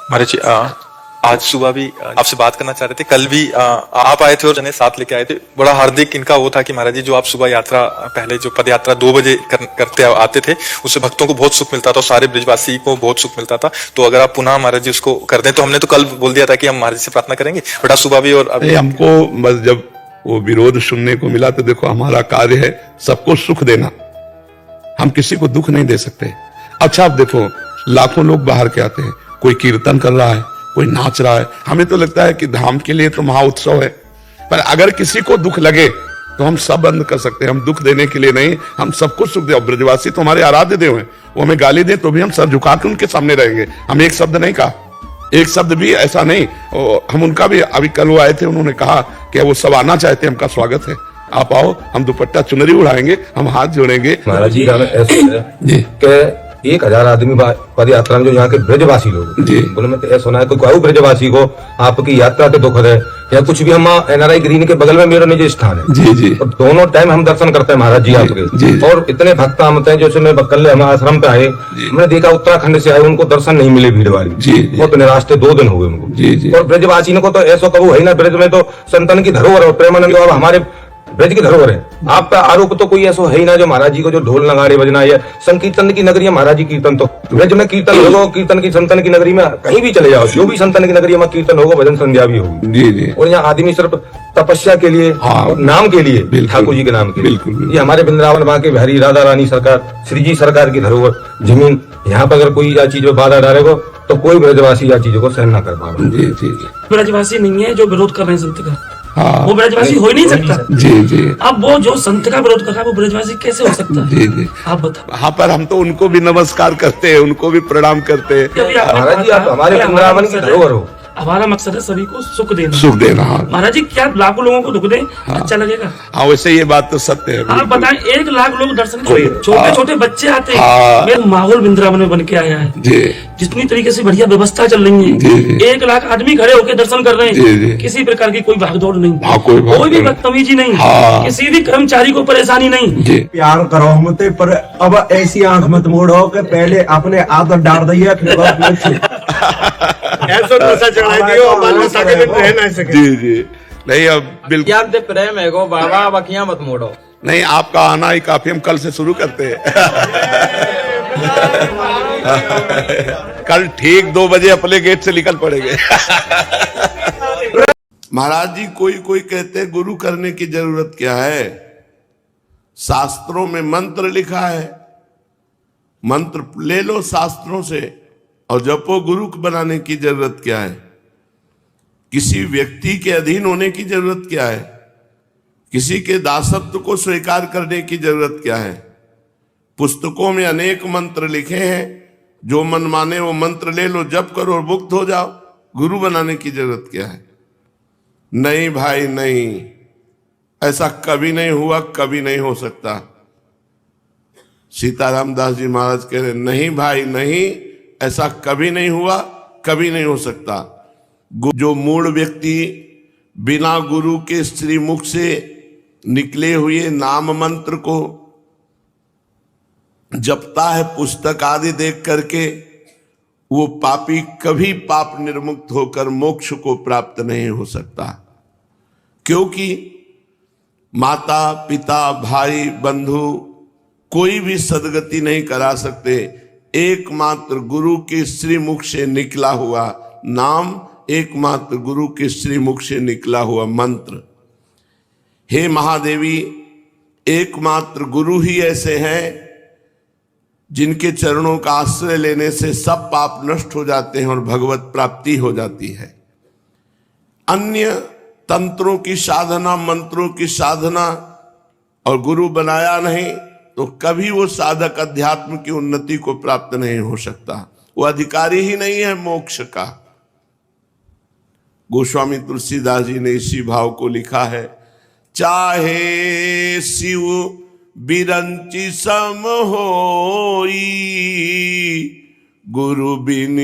महाराज जी आज सुबह भी आपसे बात करना चाह रहे थे। कल भी आप आए थे और जने साथ लेके आए थे। बड़ा हार्दिक इनका वो था कि महाराज जी जो आप सुबह यात्रा पहले जो पद यात्रा 2 बजे करते आते थे, उससे भक्तों को बहुत सुख मिलता था और सारे ब्रजवासी को बहुत सुख मिलता था। तो अगर आप पुनः महाराज जी उसको कर दें तो हमने तो कल बोल दिया था कि हम महाराज जी से प्रार्थना करेंगे, बट आज सुबह भी और अभी हमको बस जब वो विरोध सुनने को मिला तो देखो हमारा कार्य है सबको सुख देना, हम किसी को दुख नहीं दे सकते। अच्छा आप देखो लाखों लोग बाहर के आते हैं, कोई कीर्तन कर रहा है, कोई नाच रहा है, हमें तो लगता है कि धाम के लिए तो महाउत्सव है, पर अगर किसी को दुख लगे तो हम सब बंद कर सकते हैं। हम दुख देने के लिए नहीं, हम सबको सुख दे। ब्रजवासी तो हमारे आराध्य देव हैं, वो हमें गाली दें तो भी हम सर झुका के उनके सामने रहेंगे। हम एक शब्द नहीं कहा, एक शब्द भी ऐसा नहीं। हम उनका भी अभी कल वो आए थे, उन्होंने कहा कि वो सब आना चाहते हैं, हमका स्वागत है, आप आओ, हम दुपट्टा चुनरी उड़ाएंगे, हम हाथ जोड़ेंगे। महाराज जी ऐसा 1000 आदमी पद यात्रा में जो यहाँ के ब्रजवासी लोग बोले, मैं तो ऐसा सुना है कोई ब्रजवासी को आपकी यात्रा के दुख है या कुछ भी। हम NRI ग्रीन के बगल में मेरा निजी स्थान है जी जी, तो दोनों टाइम हम दर्शन करते हैं महाराज जी आपके। और इतने भक्त आते हैं, जैसे मैं कल हम आश्रम पे आए, हमने देखा उत्तराखंड से आए, उनको दर्शन नहीं मिले, भीड़ वाली बहुत निराश थे, 2 दिन हो गए उनको। और ब्रजवासी को तो ऐसा कबू है ना, ब्रज में तो संतन की धरोहर प्रेमानंद और हमारे ब्रज की धरोहर है। आपका आरोप तो कोई ऐसा है ही ना जो महाराज जी को जो ढोल नगाड़े बजना है। संकीर्तन की नगरी है महाराज जी, कीर्तन तो ब्रज में कीर्तन होगा, कीर्तन की संतन की नगरी में कहीं भी चले जाओ, जो भी संतन की नगरी में कीर्तन होगा, भजन संध्या भी होगी जी जी। और यहाँ आदमी सिर्फ तपस्या के लिए और नाम के लिए, ठाकुर जी के नाम के लिए। ये हमारे वृंदावन वहां के बिहारी राधा रानी सरकार, श्री जी सरकार की धरोहर जमीन, यहाँ पर अगर कोई या चीज बाधा डालेगा तो कोई ब्रजवासी या चीजों को सहन न कर पाएगा। ब्रजवासी नहीं है जो विरोध कर रहे हैं संत का, हाँ, वो ब्रजवासी हो ही नहीं सकता। जी जी। अब वो जो संत का विरोध कर रहा है वो ब्रजवासी कैसे हो सकता है? जी जी, आप बताओ। हाँ, पर हम तो उनको भी नमस्कार करते हैं, उनको भी प्रणाम करते हैं। महाराज जी आप हमारे वृंदावन की धरोहर हो। हमारा मकसद है सभी को सुख देना, सुख देना। महाराज जी क्या लाखों लोगों को दुख दे अच्छा लगेगा? हाँ, वैसे ये बात तो सत्य है। आप बताएं, 1 लाख लोग दर्शन छोटे छोटे बच्चे आते हैं, मेरा माहौल वृंदावन में बन के आया है जी। जितनी तरीके से बढ़िया व्यवस्था चल रही है, 1 लाख आदमी खड़े होकर दर्शन कर रहे हैं, किसी प्रकार की कोई भागदौड़ नहीं, कोई भी बदतमीजी नहीं, किसी भी कर्मचारी को परेशानी नहीं। प्यार करो हमसे, पर अब ऐसी आंख मत मोड़ो कि पहले अपने आदत डाल दिए फिर ऐसा नशा चढ़ा दियो, हमारे नशा के बिन रह ना सके। जी जी, नहीं अब बिल्कुल क्या प्रेम है गो बाबा, बखियां मत मोड़ो। नहीं, आपका आना ही काफी, हम कल से शुरू करते हैं। कल ठीक 2 बजे अपने गेट से निकल पड़ेंगे। महाराज जी कोई कहते हैं गुरु करने की जरूरत क्या है, शास्त्रों में मंत्र लिखा है, मंत्र ले लो शास्त्रों से और जपो। गुरु बनाने की जरूरत क्या है, किसी व्यक्ति के अधीन होने की जरूरत क्या है, किसी के दासत्व को स्वीकार करने की जरूरत क्या है। पुस्तकों में अनेक मंत्र लिखे हैं, जो मन माने वो मंत्र ले लो, जप करो और मुक्त हो जाओ। गुरु बनाने की जरूरत क्या है? नहीं भाई नहीं, ऐसा कभी नहीं हुआ, कभी नहीं हो सकता। सीताराम दास जी महाराज कह रहे नहीं भाई नहीं, ऐसा कभी नहीं हुआ, कभी नहीं हो सकता। जो मूल व्यक्ति बिना गुरु के श्रीमुख से निकले हुए नाम मंत्र को जपता है पुस्तक आदि देख करके, वो पापी कभी पाप निर्मुक्त होकर मोक्ष को प्राप्त नहीं हो सकता। क्योंकि माता पिता भाई बंधु कोई भी सदगति नहीं करा सकते, एकमात्र गुरु के श्रीमुख से निकला हुआ नाम, एकमात्र गुरु के श्रीमुख से निकला हुआ मंत्र। हे महादेवी, एकमात्र गुरु ही ऐसे हैं जिनके चरणों का आश्रय लेने से सब पाप नष्ट हो जाते हैं और भगवत प्राप्ति हो जाती है। अन्य तंत्रों की साधना, मंत्रों की साधना और गुरु बनाया नहीं तो कभी वो साधक अध्यात्म की उन्नति को प्राप्त नहीं हो सकता, वो अधिकारी ही नहीं है मोक्ष का। गोस्वामी तुलसीदास जी ने इसी भाव को लिखा है, चाहे शिव बिरंची सम होई, गुरु बिन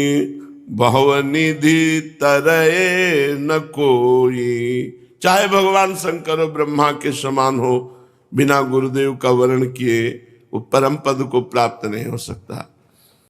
भवनिधि तरय न कोई। चाहे भगवान शंकर और ब्रह्मा के समान हो, बिना गुरुदेव का वर्ण किए वो परम पद को प्राप्त नहीं हो सकता।